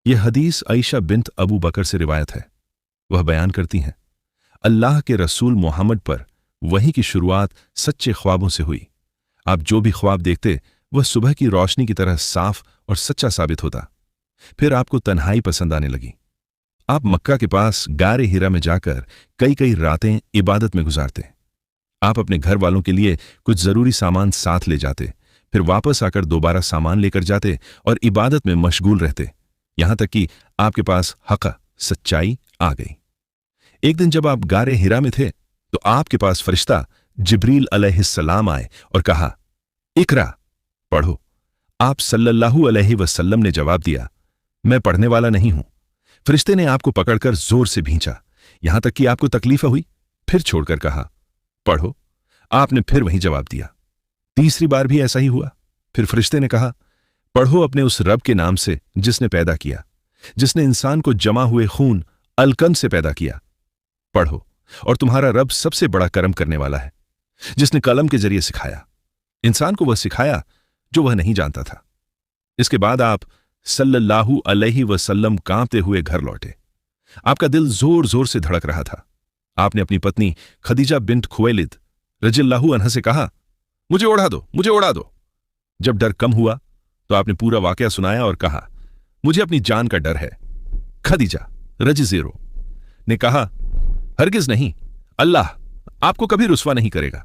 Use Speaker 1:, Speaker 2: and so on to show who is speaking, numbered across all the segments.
Speaker 1: यह हदीस आयशा बिन्त अबू बकर से रिवायत है। वह बयान करती हैं, अल्लाह के रसूल मोहम्मद पर वही की शुरुआत सच्चे ख्वाबों से हुई। आप जो भी ख्वाब देखते वह सुबह की रोशनी की तरह साफ और सच्चा साबित होता। फिर आपको तन्हाई पसंद आने लगी। आप मक्का के पास गारे हिरा में जाकर कई कई रातें इबादत में गुजारते। आप अपने घर वालों के लिए कुछ जरूरी सामान साथ ले जाते, फिर वापस आकर दोबारा सामान लेकर जाते और इबादत में मशगूल रहते, यहां तक कि आपके पास हक़ सच्चाई आ गई। एक दिन जब आप गारे हिरा में थे तो आपके पास फरिश्ता जिब्रील अलैहिस्सलाम आए और कहा, इकरा, पढ़ो। आप सल्लल्लाहु अलैहि वसल्लम ने जवाब दिया, मैं पढ़ने वाला नहीं हूं। फरिश्ते ने आपको पकड़कर जोर से भींचा, यहां तक कि आपको तकलीफ हुई। फिर छोड़कर कहा, पढ़ो। आपने फिर वही जवाब दिया। तीसरी बार भी ऐसा ही हुआ। फिर फरिश्ते ने कहा, पढ़ो अपने उस रब के नाम से जिसने पैदा किया, जिसने इंसान को जमा हुए खून अलकन से पैदा किया। पढ़ो, और तुम्हारा रब सबसे बड़ा करम करने वाला है, जिसने कलम के जरिए सिखाया, इंसान को वह सिखाया जो वह नहीं जानता था। इसके बाद आप सल्लल्लाहु अलैहि वसल्लम कांपते हुए घर लौटे। आपका दिल जोर जोर से धड़क रहा था। आपने अपनी पत्नी खदीजा बिन्त खुवैलिद रज़ियल्लाहु अन्हा से कहा, मुझे उड़ा दो, मुझे उड़ा दो। जब डर कम हुआ तो आपने पूरा वाकया सुनाया और कहा, मुझे अपनी जान का डर है। खदीजा रज़ियल्लाहु ने कहा, हरगिज नहीं, अल्लाह आपको कभी रुस्वा नहीं करेगा।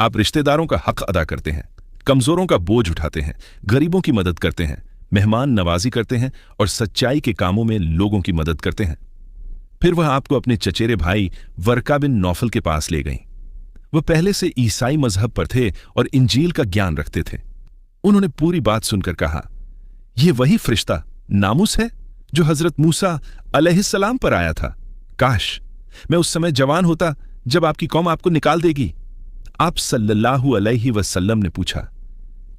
Speaker 1: आप रिश्तेदारों का हक अदा करते हैं, कमजोरों का बोझ उठाते हैं, गरीबों की मदद करते हैं, मेहमान नवाजी करते हैं और सच्चाई के कामों में लोगों की मदद करते हैं। फिर वह आपको अपने चचेरे भाई वर्का बिन नौफल के पास ले गईं। वह पहले से ईसाई मजहब पर थे और इंजील का ज्ञान रखते थे। उन्होंने पूरी बात सुनकर कहा, यह वही फरिश्ता नामुस है जो हजरत मूसा अलैहिस्सलाम पर आया था। काश मैं उस समय जवान होता जब आपकी कौम आपको निकाल देगी। आप सल्लल्लाहु अलैहि वसल्लम ने पूछा,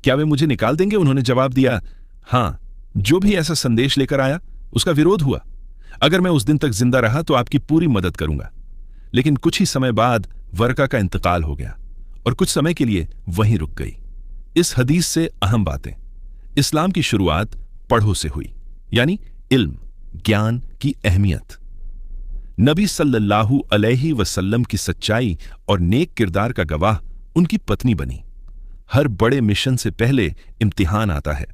Speaker 1: क्या वे मुझे निकाल देंगे? उन्होंने जवाब दिया, हां, जो भी ऐसा संदेश लेकर आया उसका विरोध हुआ। अगर मैं उस दिन तक जिंदा रहा तो आपकी पूरी मदद करूंगा। लेकिन कुछ ही समय बाद वर्का का इंतकाल हो गया और कुछ समय के लिए वहीं रुक गई। इस हदीस से अहम बातें। इस्लाम की शुरुआत पढ़ो से हुई, यानी इल्म, ज्ञान की अहमियत। नबी सल्लल्लाहु अलैहि वसल्लम की सच्चाई और नेक किरदार का गवाह उनकी पत्नी बनी। हर बड़े मिशन से पहले इम्तिहान आता है।